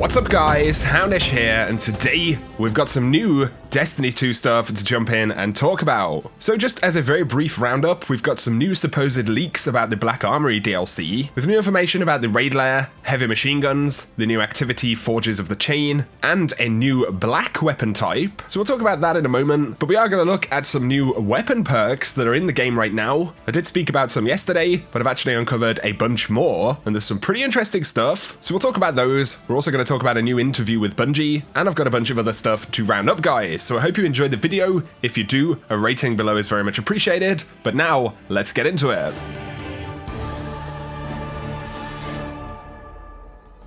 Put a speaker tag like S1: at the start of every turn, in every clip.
S1: What's up guys, Houndish here, and today we've got some new Destiny 2 stuff to jump in and talk about. So just as a very brief roundup, we've got some new supposed leaks about the Black Armory DLC, with new information about the raid lair, heavy machine guns, the new activity Forges of the Chain, and a new black weapon type. So we'll talk about that in a moment, but we are going to look at some new weapon perks that are in the game right now. I did speak about some yesterday, but I've actually uncovered a bunch more, and there's some pretty interesting stuff. So we'll talk about those. We're also going to talk about a new interview with Bungie, and I've got a bunch of other stuff to round up, guys. So I hope you enjoyed the video. If you do, a rating below is very much appreciated. But now, let's get into it.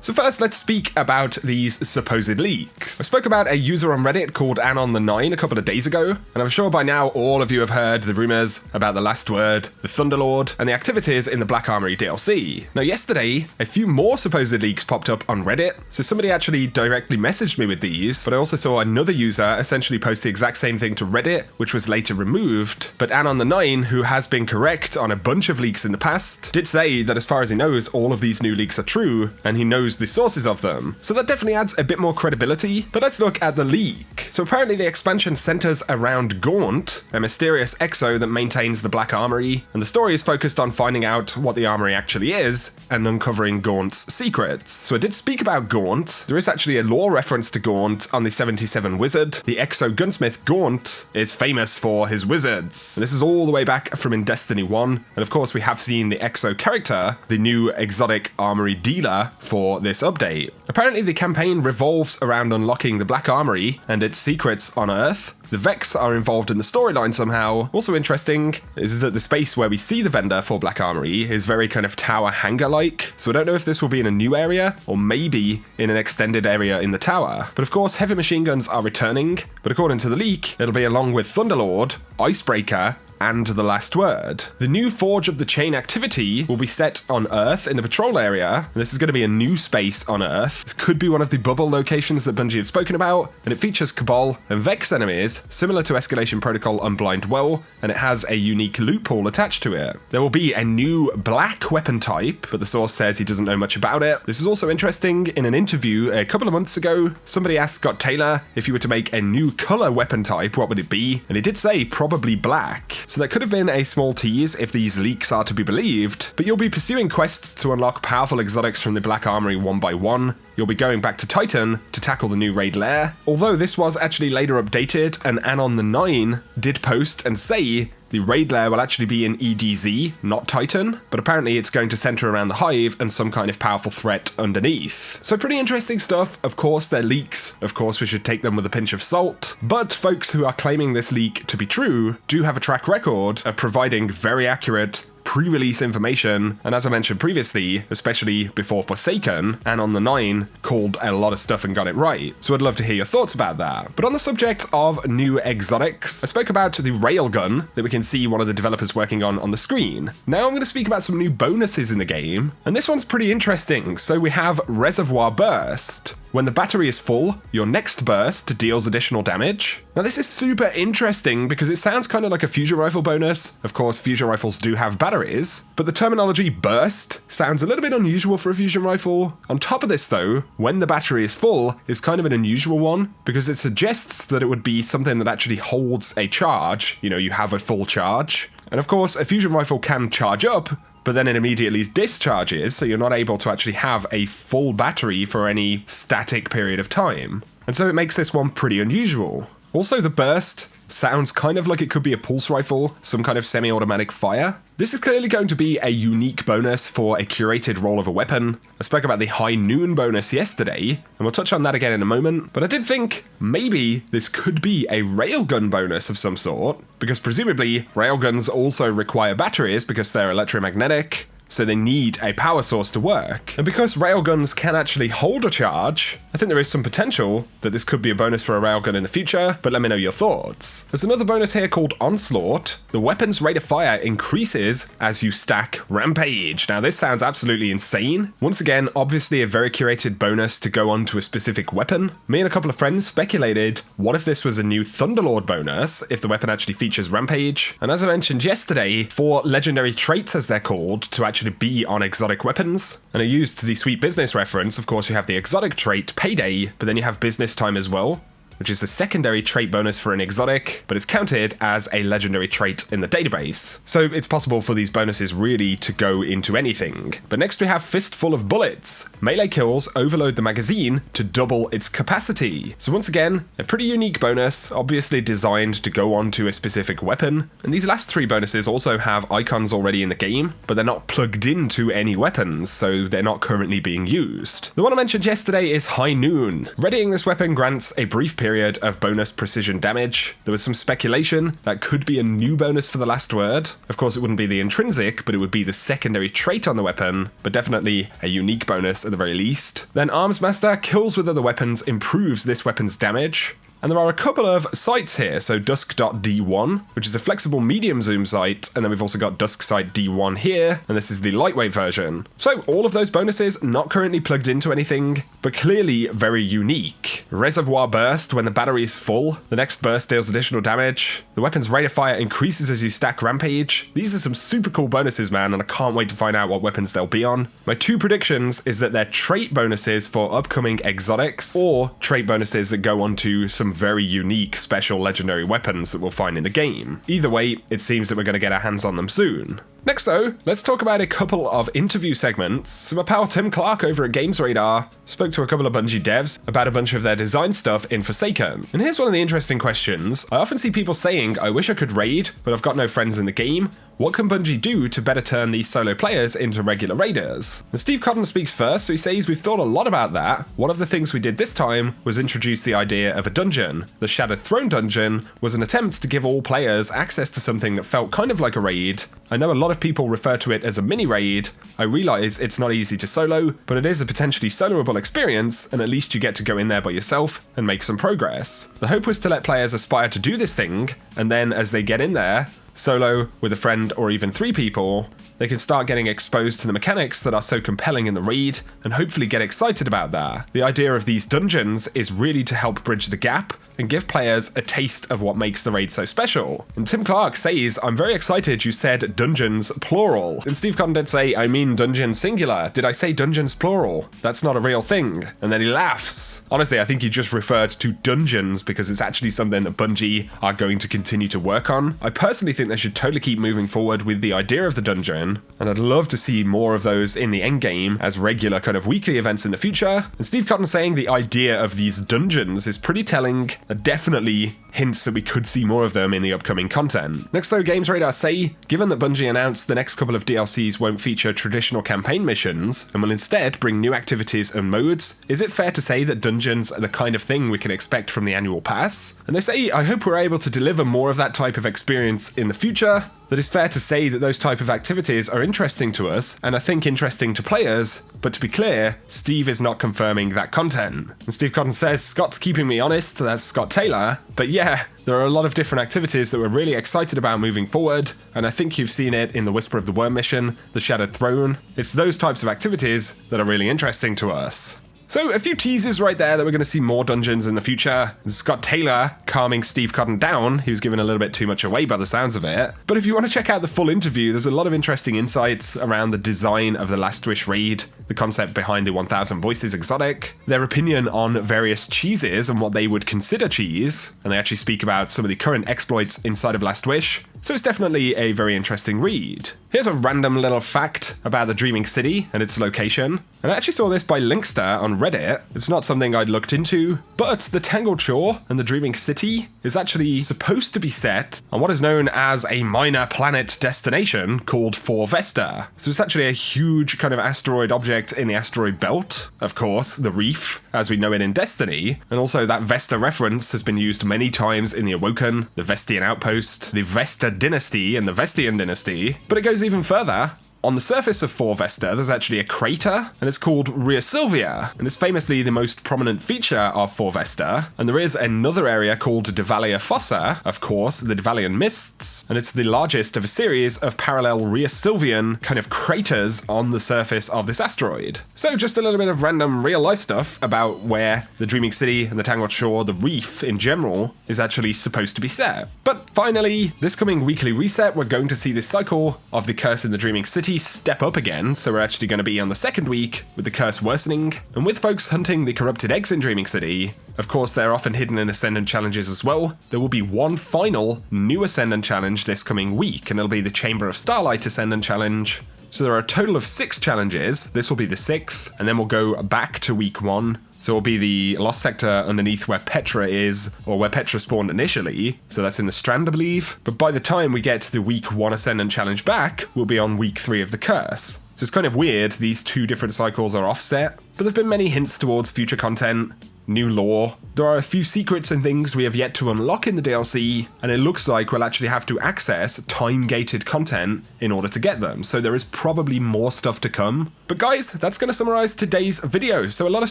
S1: So first, let's speak about these supposed leaks. I spoke about a user on Reddit called Anon9 a couple of days ago, and I'm sure by now all of you have heard the rumors about the Last Word, the Thunderlord, and the activities in the Black Armory DLC. Now yesterday, a few more supposed leaks popped up on Reddit, so somebody actually directly messaged me with these, but I also saw another user essentially post the exact same thing to Reddit, which was later removed. But Anon9, who has been correct on a bunch of leaks in the past, did say that as far as he knows, all of these new leaks are true, and he knows the sources of them. So that definitely adds a bit more credibility, but let's look at the leak. So apparently the expansion centers around Gaunt, a mysterious exo that maintains the Black Armory, and the story is focused on finding out what the armory actually is and uncovering Gaunt's secrets. So I did speak about Gaunt. There is actually a lore reference to Gaunt on the 77 Wizard. The exo gunsmith Gaunt is famous for his wizards. And this is all the way back from in Destiny 1, and of course we have seen the exo character, the new exotic armory dealer for this update. Apparently the campaign revolves around unlocking the Black Armory and its secrets on Earth. The Vex are involved in the storyline somehow. Also interesting is that the space where we see the vendor for Black Armory is very kind of tower hangar-like, so I don't know if this will be in a new area or maybe in an extended area in the tower. But of course heavy machine guns are returning, but according to the leak, it'll be along with Thunderlord, Icebreaker, and the Last Word. The new Forge of the Chain activity will be set on Earth in the patrol area, and this is going to be a new space on Earth. This could be one of the bubble locations that Bungie have spoken about, and it features Cabal and Vex enemies, similar to Escalation Protocol Unblind Well, and it has a unique loophole attached to it. There will be a new black weapon type, but the source says he doesn't know much about it. This is also interesting. In an interview a couple of months ago, somebody asked Scott Taylor if you were to make a new color weapon type, what would it be? And he did say probably black. So that could have been a small tease if these leaks are to be believed, but you'll be pursuing quests to unlock powerful exotics from the Black Armory one by one. You'll be going back to Titan to tackle the new raid lair. Although this was actually later updated, and Anon9 did post and say the raid lair will actually be in EDZ, not Titan, but apparently it's going to center around the Hive and some kind of powerful threat underneath. So pretty interesting stuff. Of course, they're leaks. Of course, we should take them with a pinch of salt. But folks who are claiming this leak to be true do have a track record of providing very accurate pre-release information, and as I mentioned previously, especially before Forsaken, Anon9 called a lot of stuff and got it right. So I'd love to hear your thoughts about that. But on the subject of new exotics, I spoke about the railgun that we can see one of the developers working on the screen. Now I'm going to speak about some new bonuses in the game, and this one's pretty interesting. So we have Reservoir Burst. When the battery is full, your next burst deals additional damage. Now this is super interesting because it sounds kind of like a fusion rifle bonus. Of course, fusion rifles do have batteries, but the terminology burst sounds a little bit unusual for a fusion rifle. On top of this though, when the battery is full is kind of an unusual one because it suggests that it would be something that actually holds a charge. You know, you have a full charge. And of course, a fusion rifle can charge up, but then it immediately discharges, so you're not able to actually have a full battery for any static period of time. And so it makes this one pretty unusual. Also, the burst sounds kind of like it could be a pulse rifle, some kind of semi-automatic fire. This is clearly going to be a unique bonus for a curated role of a weapon. I spoke about the High Noon bonus yesterday, and we'll touch on that again in a moment, but I did think maybe this could be a railgun bonus of some sort, because presumably railguns also require batteries because they're electromagnetic, so they need a power source to work. And because railguns can actually hold a charge, I think there is some potential that this could be a bonus for a railgun in the future, but let me know your thoughts. There's another bonus here called Onslaught. The weapon's rate of fire increases as you stack Rampage. Now this sounds absolutely insane. Once again, obviously a very curated bonus to go onto a specific weapon. Me and a couple of friends speculated, what if this was a new Thunderlord bonus, if the weapon actually features Rampage? And as I mentioned yesterday, for legendary traits as they're called, to actually actually be on exotic weapons. And I used the sweet business reference. Of course, you have the exotic trait Payday, but then you have business time as well, which is the secondary trait bonus for an exotic, but is counted as a legendary trait in the database. So it's possible for these bonuses really to go into anything. But next we have Fistful of Bullets. Melee kills overload the magazine to double its capacity. So once again, a pretty unique bonus, obviously designed to go onto a specific weapon. And these last three bonuses also have icons already in the game, but they're not plugged into any weapons, so they're not currently being used. The one I mentioned yesterday is High Noon. Readying this weapon grants a brief period of bonus precision damage. There was some speculation that could be a new bonus for the last word. Of course, it wouldn't be the intrinsic, but it would be the secondary trait on the weapon, but definitely a unique bonus at the very least. Then Arms Master kills with other weapons improves this weapon's damage. And there are a couple of sights here, so Dusk.D1, which is a flexible medium zoom sight, and then we've also got Dusk Sight D1 here, and this is the lightweight version. So all of those bonuses not currently plugged into anything, but clearly very unique. Reservoir Burst when the battery is full, the next burst deals additional damage, the weapon's rate of fire increases as you stack Rampage. These are some super cool bonuses, man, and I can't wait to find out what weapons they'll be on. My two predictions is that they're trait bonuses for upcoming exotics, or trait bonuses that go onto some very unique special legendary weapons that we'll find in the game. Either way, it seems that we're going to get our hands on them soon. Next though, let's talk about a couple of interview segments. So my pal Tim Clark over at Games Radar spoke to a couple of Bungie devs about a bunch of their design stuff in Forsaken. And here's one of the interesting questions. I often see people saying, I wish I could raid, but I've got no friends in the game. What can Bungie do to better turn these solo players into regular raiders? And Steve Cotton speaks first, so he says we've thought a lot about that. One of the things we did this time was introduce the idea of a dungeon. The Shattered Throne dungeon was an attempt to give all players access to something that felt kind of like a raid. I know a lot of people refer to it as a mini raid. I realize it's not easy to solo, but it is a potentially soloable experience, and at least you get to go in there by yourself and make some progress. The hope was to let players aspire to do this thing, and then as they get in there, solo, with a friend, or even 3 people, they can start getting exposed to the mechanics that are so compelling in the raid, and hopefully get excited about that. The idea of these dungeons is really to help bridge the gap and give players a taste of what makes the raid so special. And Tim Clark says, I'm very excited you said dungeons plural. And Steve Cotton did say, I mean dungeon singular. Did I say dungeons plural? That's not a real thing. And then he laughs. Honestly, I think he just referred to dungeons because it's actually something that Bungie are going to continue to work on. I personally think they should totally keep moving forward with the idea of the dungeon, and I'd love to see more of those in the endgame as regular kind of weekly events in the future. And Steve Cotton saying the idea of these dungeons is pretty telling. That definitely hints that we could see more of them in the upcoming content. Next though, Games Radar say, given that Bungie announced the next couple of DLCs won't feature traditional campaign missions and will instead bring new activities and modes, is it fair to say that dungeons are the kind of thing we can expect from the annual pass? And they say, I hope we're able to deliver more of that type of experience in the future. That it's fair to say that those type of activities are interesting to us, and I think interesting to players, but to be clear, Steve is not confirming that content. And Steve Cotton says, Scott's keeping me honest, that's Scott Taylor, but yeah, there are a lot of different activities that we're really excited about moving forward, and I think you've seen it in the Whisper of the Worm mission, the Shattered Throne. It's those types of activities that are really interesting to us. So a few teasers right there that we're going to see more dungeons in the future. Scott Taylor calming Steve Cotton down. He was giving a little bit too much away by the sounds of it. But if you want to check out the full interview, there's a lot of interesting insights around the design of the Last Wish raid, the concept behind the 1000 Voices exotic, their opinion on various cheeses and what they would consider cheese, and they actually speak about some of the current exploits inside of Last Wish. So it's definitely a very interesting read. Here's a random little fact about the Dreaming City and its location. And I actually saw this by Linkster on Reddit. It's not something I'd looked into, but the Tangled Shore and the Dreaming City is actually supposed to be set on what is known as a minor planet destination called 4 Vesta. So it's actually a huge kind of asteroid object in the asteroid belt. Of course, the reef, as we know it in Destiny. And also that Vesta reference has been used many times in the Awoken, the Vestian Outpost, the Vesta Dynasty and the Vestian Dynasty. But it goes even further. On the surface of 4 Vesta, there's actually a crater, and it's called Rhea Silvia, and it's famously the most prominent feature of 4 Vesta. And there is another area called Devalia Fossa, of course, the Devalian Mists, and it's the largest of a series of parallel Rhea Silvian kind of craters on the surface of this asteroid. So just a little bit of random real-life stuff about where the Dreaming City and the Tangled Shore, the reef in general, is actually supposed to be set. But finally, this coming weekly reset, we're going to see this cycle of the Curse in the Dreaming City difficulty step up again, so we're actually going to be on the second week with the curse worsening, and with folks hunting the corrupted eggs in Dreaming City, of course they're often hidden in Ascendant challenges as well, there will be one final new Ascendant challenge this coming week, and it'll be the Chamber of Starlight Ascendant challenge. So there are a total of 6 challenges, this will be the 6th, and then we'll go back to week 1. So it'll be the Lost Sector underneath where Petra is, or where Petra spawned initially, so that's in the Strand I believe. But by the time we get the week 1 Ascendant challenge back, we'll be on week 3 of the Curse. So it's kind of weird, these 2 different cycles are offset, but there've been many hints towards future content, new lore. There are a few secrets and things we have yet to unlock in the DLC, and it looks like we'll actually have to access time-gated content in order to get them, so there is probably more stuff to come. But guys, that's going to summarize today's video. So a lot of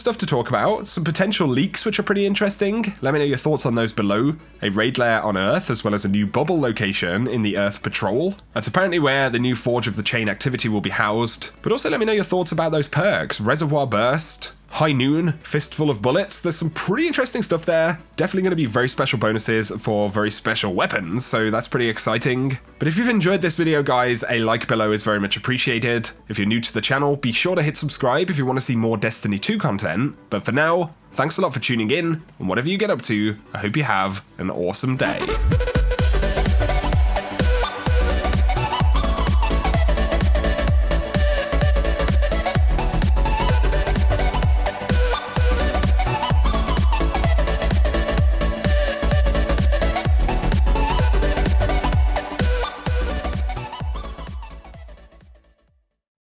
S1: stuff to talk about, some potential leaks which are pretty interesting. Let me know your thoughts on those below. A raid lair on Earth, as well as a new bubble location in the Earth Patrol. That's apparently where the new Forge of the Chain activity will be housed. But also let me know your thoughts about those perks. Reservoir Burst, High Noon, Fistful of Bullets. There's some pretty interesting stuff there. Definitely going to be very special bonuses for very special weapons, so that's pretty exciting. But if you've enjoyed this video, guys, a like below is very much appreciated. If you're new to the channel, be sure to hit subscribe if you want to see more Destiny 2 content. But for now, thanks a lot for tuning in, and whatever you get up to, I hope you have an awesome day.